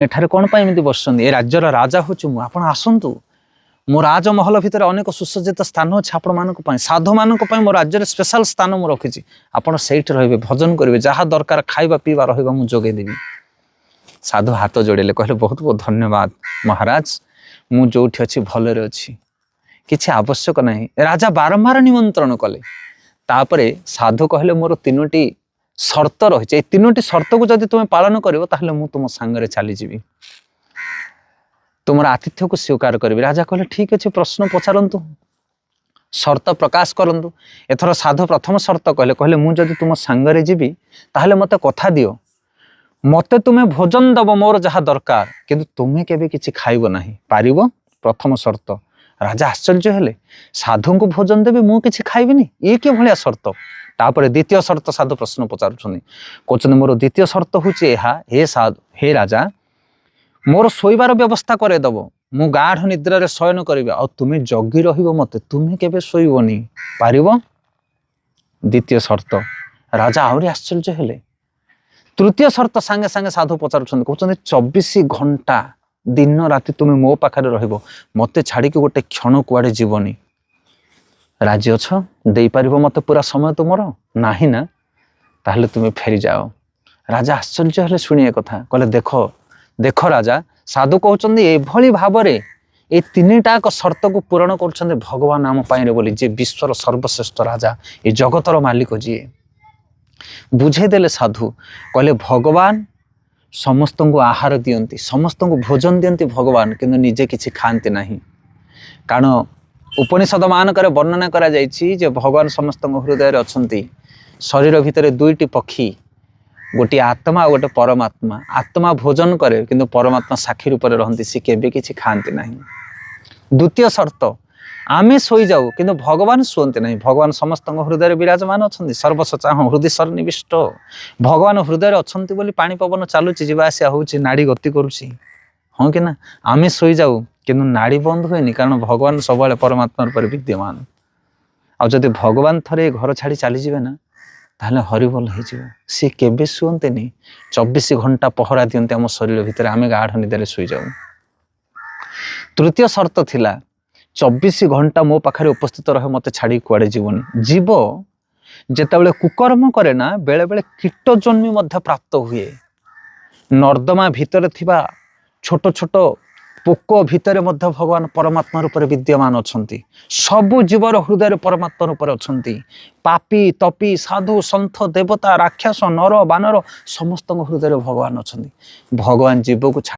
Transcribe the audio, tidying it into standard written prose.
एठारे कौन पाई एमती बसुँच ए राज्यर राजा हूँ मुझे आप आसतु मो राजमहल भितर अनेक सुसज्जित स्थान अच्छे आपण मानी साधु मानक मो राज्य स्पेशल स्थान मुझे रखी आपड़ से रे भजन करेंगे जहाँ दरकार खाଇବା पीवा रहा मुझे जोगेदेवी। साधु हाथ जोड़े कहले बहुत बहुत धन्यवाद महाराज मु जो अच्छी भलरे अच्छी किसी आवश्यक नहीं। राजा बारंबार निमंत्रण कले तापरे साधु कहले मोर तीनोटी शर्त रही तीनोटी शर्त को जब तुम पालन कर मु तुम सांगे चलीजी तुम आतिथ्य को स्वीकार करी। राजा कहले ठीक अच्छे प्रश्न पचारतु शर्त प्रकाश करंतु। एथर साधु प्रथम शर्त कहले कहले मु जदि तुम सांगे जीवी ताहले मते कथा दियो मते तुम्हें भोजन दब मोर जहाँ दरकार किंतु तुम्हें केबे किछि खाइबो नाही पारिबो। प्रथम शर्त। राजा आश्चर्य हेले साधु को भोजन देवी मु किछि खाइबिनी ये कि भलिया शर्त। तापर द्वितीय शर्त साधु प्रश्न पचारुछन्ति कहते मोर द्वितीय शर्त हूँ हे साधु हे राजा मोर शोइबार व्यवस्था करे दब मु गाढ़ निद्रा रे शयन करिबे आ तुमे जगी रहिबो मते तुमे केबे शोइबोनी पारिबो। द्वितीय शर्त। राजा आहुरी आश्चर्य हेले। तृतीय शर्त सांगे सांगे साधु पचारुछन्ति कहते 24 घंटा दिन राति तुमे मो पाखरे रहिबो मते छाड़ी के गोटे क्षण कुआडे जीवनी राजी अछ दे पारिबो मते पूरा समय तुमर नाही ना ताहले तुमे फेरी जाओ। राजा आश्चर्य हेले शुणी कथा कहले देखो देखो राजा साधु कहउछन्ति एभली भाबरे ए तीनटाक शर्त को पूरण कर भगवान नाम पाइरे बोली जे विश्वर सर्वश्रेष्ठ राजा ए जगतर मालिक जी बुझेदेले। साधु कहले भगवान समस्त को आहार दियंती समस्त को भोजन दियंती भगवान किंतु निजे किछि खाती नहीं कारण उपनिषद मानक वर्णना करा जायछि जे भगवान समस्त हृदय अछंती। शरीर भितर दुईटी पक्षी गोटे आत्मा और गोटे परमात्मा। आत्मा भोजन करे किंतु परमात्मा साक्षी रूप में रहती सी केबे किछि खाती नहीं। द्वितीय शर्त आमे सोई जाऊ किंतु भगवान शुअंती नहीं। भगवान समस्त हृदय विराजमान अच्छा सर्वसचा हृदय सन्निविष्ट भगवान हृदय अच्छा बोली पानी पवन चलुची जावासिया होची नाड़ी गति करुची हाँ कि ना। आमे सोई जाऊ किंतु नाड़ी बंद हुए कारण भगवान सब परमात्मा रूप विद्यमान। आ जदि भगवान थरे घर छाड़ी चली जाए ना ताहले हरिबोल हो सी केबे शुअंते नहीं 24 घंटा पहरा दियंते आम शरीर भितर आमे गाढ़ निदे शुई जाऊ। तृतीय शर्त थिला 24 घंटा मो पाखरे उपस्थित रहे मते छाड़ी कुआडे जीवनी जीव जेतेबेले कुकर्म करे ना बेले बेले कीट जन्मी मध्य प्राप्त हुए। नर्दमा भितर थिबा छोट छोट पोक भितर मध्य भगवान परमात्मा रूप में विद्यमान अछंती। सबु जीवर हृदय परमात्मा रूप अछंती। पापी तपी साधु संत देवता राक्षस नर बानर समस्त हृदय भगवान अछंती। भगवान जीव को